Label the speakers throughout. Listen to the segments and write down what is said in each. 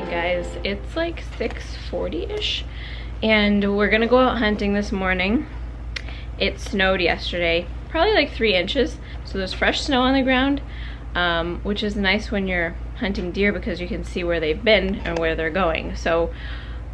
Speaker 1: guys. It's like 6:40-ish and we're gonna go out hunting this morning. It snowed yesterday, probably like 3 inches, so there's fresh snow on the ground, which is nice when you're hunting deer because you can see where they've been and where they're going. So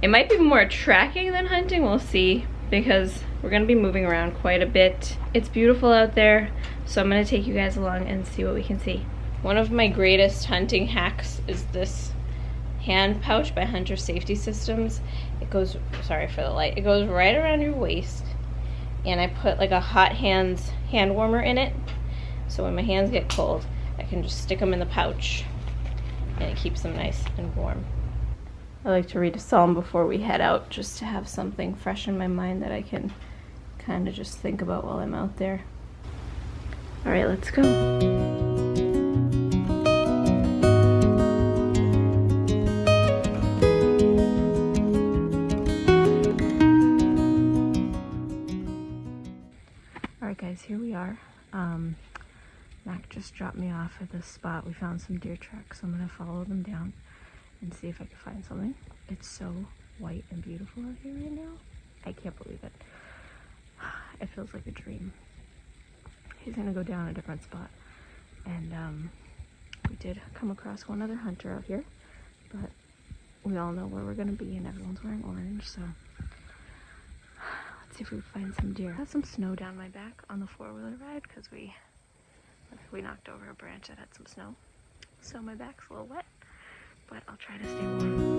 Speaker 1: it might be more tracking than hunting, we'll see, because we're gonna be moving around quite a bit. It's beautiful out there, so I'm gonna take you guys along and see what we can see. One of my greatest hunting hacks is this hand pouch by Hunter Safety Systems. It goes, sorry for the light, it goes right around your waist, and I put like a hot hands hand warmer in it, so when my hands get cold I can just stick them in the pouch and it keeps them nice and warm. I like to read a psalm before we head out, just to have something fresh in my mind that I can kind of just think about while I'm out there. All right, let's go. Alright guys, here we are. Mac just dropped me off at this spot. We found some deer tracks, so I'm gonna follow them down and see if I can find something. It's so white and beautiful out here right now. I can't believe it. It feels like a dream. He's gonna go down a different spot. And we did come across one other hunter out here, but we all know where we're gonna be and everyone's wearing orange, so let's see if we can find some deer. I have some snow down my back on the four-wheeler ride because we knocked over a branch that had some snow. So my back's a little wet, but I'll try to stay warm.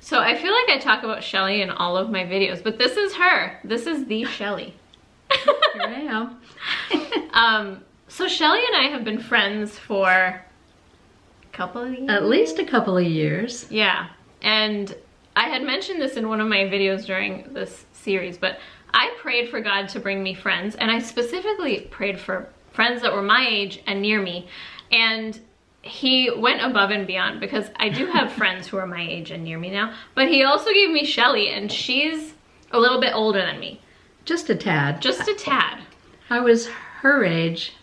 Speaker 1: So I feel like I talk about Shelly in all of my videos, but this is her. This is the Shelly.
Speaker 2: Here I am.
Speaker 1: So Shelly and I have been friends for a couple of years.
Speaker 2: At least a couple of years.
Speaker 1: Yeah, and I had mentioned this in one of my videos during this series, but I prayed for God to bring me friends, and I specifically prayed for friends that were my age and near me, and he went above and beyond, because I do have friends who are my age and near me now, but he also gave me Shelly, and she's a little bit older than me.
Speaker 2: Just a tad.
Speaker 1: Just a tad.
Speaker 2: I was her age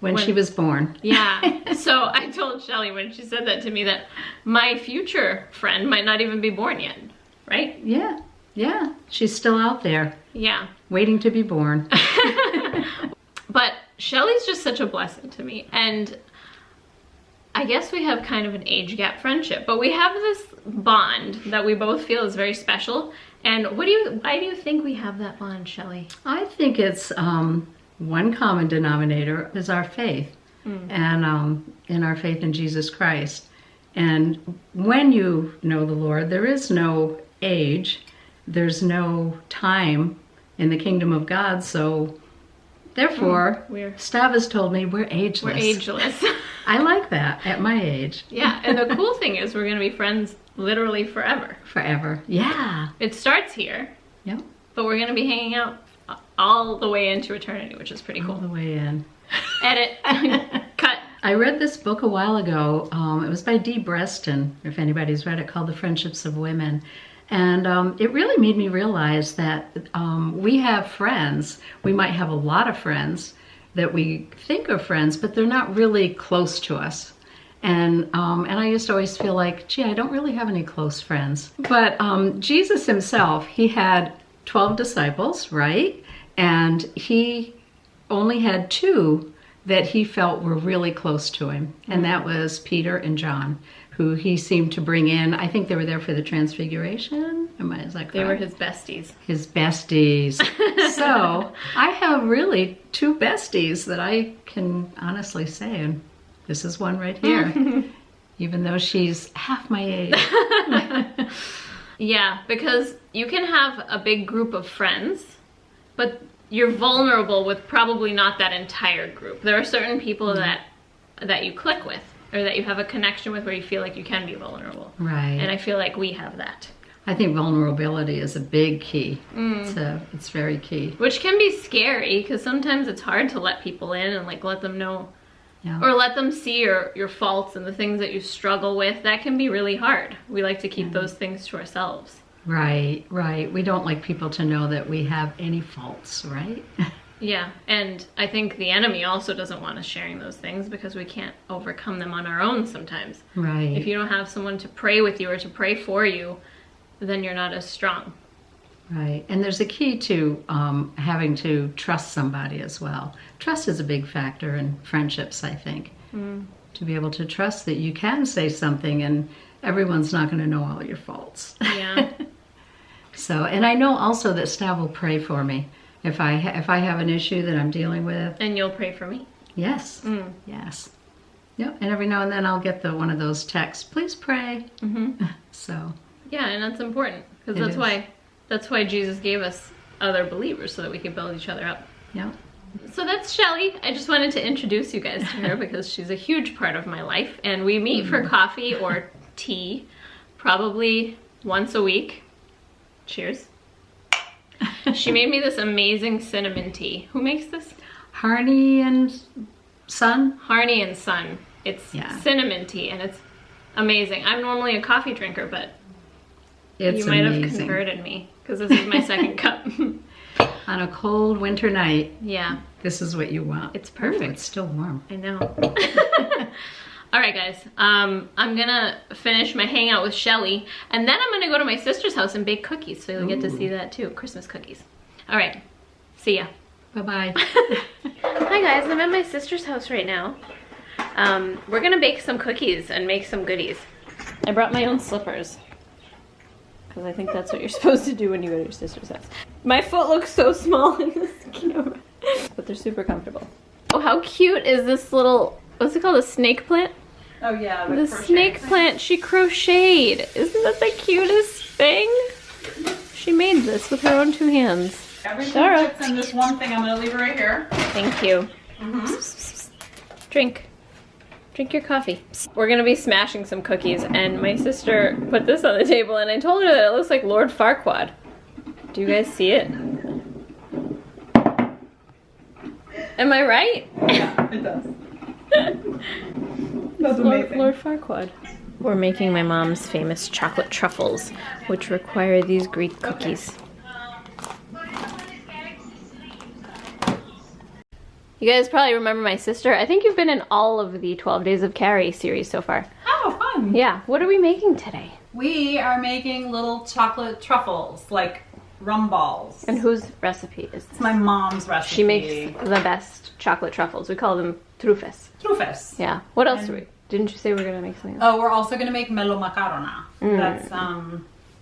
Speaker 2: when she was born.
Speaker 1: Yeah. So I told Shelly when she said that to me that my future friend might not even be born yet, right?
Speaker 2: Yeah. Yeah. She's still out there.
Speaker 1: Yeah.
Speaker 2: Waiting to be born.
Speaker 1: But Shelly's just such a blessing to me, and I guess we have kind of an age gap friendship, but we have this bond that we both feel is very special. And why do you think we have that bond, Shelly?
Speaker 2: I think it's one common denominator is our faith, and in our faith in Jesus Christ. And when you know the Lord, there is no age, there's no time in the kingdom of God, so therefore, Stav has told me we're ageless.
Speaker 1: We're ageless.
Speaker 2: I like that at my age.
Speaker 1: Yeah, and the cool thing is we're going to be friends literally forever.
Speaker 2: Forever, yeah.
Speaker 1: It starts here.
Speaker 2: Yep.
Speaker 1: But we're going to be hanging out all the way into eternity, which is pretty cool.
Speaker 2: All the way in.
Speaker 1: Edit. Cut.
Speaker 2: I read this book a while ago. It was by Dee Breston, if anybody's read it, called The Friendships of Women. And it really made me realize that we have friends. We might have a lot of friends that we think are friends, but they're not really close to us. And I used to always feel like, gee, I don't really have any close friends. But Jesus himself, he had 12 disciples, right? And he only had 2 that he felt were really close to him. And that was Peter and John, who he seemed to bring in. I think they were there for the Transfiguration. Is that correct?
Speaker 1: They were his besties.
Speaker 2: His besties. So I have really 2 besties that I can honestly say, and this is one right here, even though she's half my age.
Speaker 1: Yeah, because you can have a big group of friends, but you're vulnerable with probably not that entire group. There are certain people that you click with, or that you have a connection with, where you feel like you can be vulnerable.
Speaker 2: Right.
Speaker 1: And I feel like we have that.
Speaker 2: I think vulnerability is a big key. It's very key.
Speaker 1: Which can be scary, because sometimes it's hard to let people in and like let them know,
Speaker 2: Yeah.
Speaker 1: or let them see your faults and the things that you struggle with. That can be really hard. We like to keep those things to ourselves.
Speaker 2: Right, right. We don't like people to know that we have any faults, right?
Speaker 1: Yeah, and I think the enemy also doesn't want us sharing those things, because we can't overcome them on our own sometimes.
Speaker 2: Right.
Speaker 1: If you don't have someone to pray with you or to pray for you, then you're not as strong.
Speaker 2: Right. And there's a key to having to trust somebody as well. Trust is a big factor in friendships, I think. To be able to trust that you can say something and everyone's not going to know all your faults.
Speaker 1: Yeah.
Speaker 2: So, and I know also that Stav will pray for me if I have an issue that I'm dealing with.
Speaker 1: And you'll pray for me?
Speaker 2: Yes. Yes. Yep. And every now and then I'll get one of those texts, please pray. So.
Speaker 1: Yeah, and that's important, because
Speaker 2: It
Speaker 1: that's why Jesus gave us other believers, so that we could build each other up.
Speaker 2: Yep.
Speaker 1: So that's Shelly. I just wanted to introduce you guys to her because she's a huge part of my life, and we meet for coffee or tea probably once a week. Cheers. She made me this amazing cinnamon tea. Who makes this?
Speaker 2: Harney and Son?
Speaker 1: Harney and Son. It's cinnamon tea, and it's amazing. I'm normally a coffee drinker, but
Speaker 2: It's
Speaker 1: you might
Speaker 2: amazing.
Speaker 1: have converted me, because this is my second cup.
Speaker 2: On a cold winter night,
Speaker 1: Yeah,
Speaker 2: this is what you want.
Speaker 1: it's perfect.
Speaker 2: Ooh, it's still warm.
Speaker 1: I know. All right, guys. I'm gonna finish my hangout with Shelly, and then I'm gonna go to my sister's house and bake cookies, so you'll get to see that too. Christmas cookies. All right. See ya.
Speaker 2: Bye-bye.
Speaker 1: Hi guys, I'm at my sister's house right now. We're gonna bake some cookies and make some goodies. I brought my own slippers, because I think that's what you're supposed to do when you go to your sister's house. My foot looks so small in this camera, but they're super comfortable. Oh, how cute is this little, what's it called, a snake plant?
Speaker 3: Oh yeah,
Speaker 1: The snake plant she crocheted. Isn't that the cutest thing? She made this with her own 2 hands.
Speaker 3: Everything
Speaker 1: Sarah.
Speaker 3: fits in this one thing. I'm gonna leave it right here.
Speaker 1: Thank you. Drink. Drink your coffee. We're gonna be smashing some cookies, and my sister put this on the table, and I told her that it looks like Lord Farquaad. Do you guys see it? Am I right?
Speaker 3: Yeah, it does. That's amazing.
Speaker 1: Lord Farquaad. We're making my mom's famous chocolate truffles, which require these Greek cookies. You guys probably remember my sister. I think you've been in all of the 12 Days of Carrie series so far.
Speaker 3: Oh, fun.
Speaker 1: Yeah, what are we making today?
Speaker 3: We are making little chocolate truffles, like rum balls.
Speaker 1: And whose recipe is
Speaker 3: It's
Speaker 1: this?
Speaker 3: my mom's recipe.
Speaker 1: She makes the best chocolate truffles. We call them trufes.
Speaker 3: Trufes.
Speaker 1: Yeah. What else do we? Didn't you say we were gonna make something else?
Speaker 3: Oh, we're also gonna make melo macarona. That's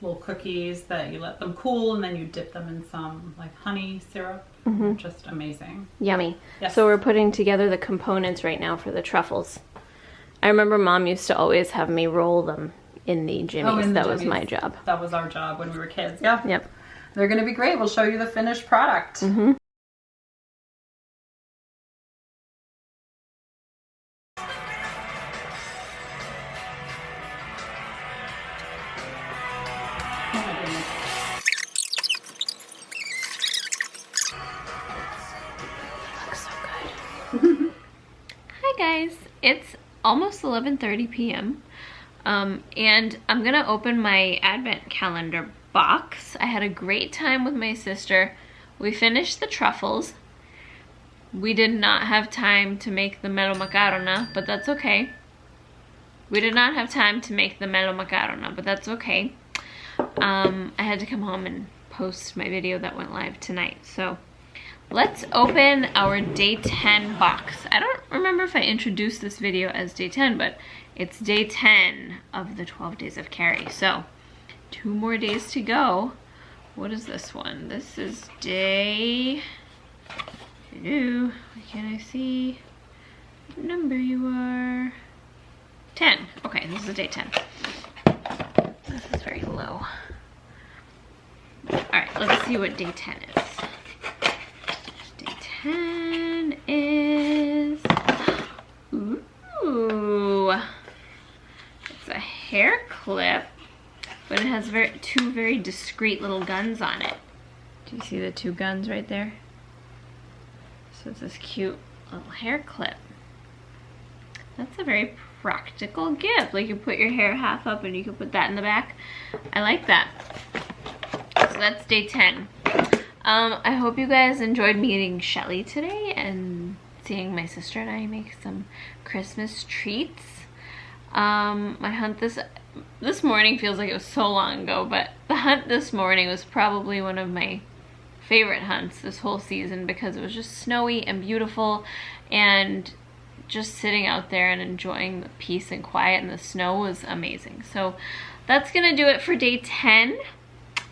Speaker 3: little cookies that you let them cool and then you dip them in some like honey syrup. Just amazing.
Speaker 1: Yummy.
Speaker 3: Yes.
Speaker 1: So we're putting together the components right now for the truffles. I remember Mom used to always have me roll them in the jimmies.
Speaker 3: in the
Speaker 1: That was
Speaker 3: jimmies.
Speaker 1: my job.
Speaker 3: That was our job when we were kids. Yeah.
Speaker 1: Yep.
Speaker 3: They're gonna be great. We'll show you the finished product. Oh my goodness.
Speaker 1: Looks so good. Hi guys, it's almost 11:30 p.m. And I'm gonna open my advent calendar box. I had a great time with my sister. We finished the truffles. We did not have time to make the melo macarona, but that's okay. We did not have time to make the melo macarona, but that's okay. I had to come home and post my video that went live tonight, so let's open our day 10 box. I don't remember if I introduced this video as day 10, but it's day 10 of the 12 Days of Carrie. So 2 more days to go. What is this one? This is day... Hello, why can't I see what number you are? 10. Okay, this is day 10. This is very low. Alright, let's see what day 10 is. hair clip, but it has two very discreet little guns on it. Do you see the two guns right there? So it's this cute little hair clip. That's a very practical gift. Like you put your hair half up and you can put that in the back. I like that. So that's day 10. I hope you guys enjoyed meeting Shelly today and seeing my sister and I make some Christmas treats. My hunt this morning feels like it was so long ago, but the hunt this morning was probably one of my favorite hunts this whole season because it was just snowy and beautiful, and just sitting out there and enjoying the peace and quiet and the snow was amazing. So that's gonna do it for day 10.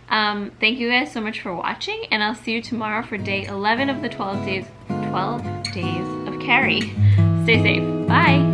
Speaker 1: Thank you guys so much for watching, and I'll see you tomorrow for day 11 of the 12 days of Carrie. Stay safe. Bye.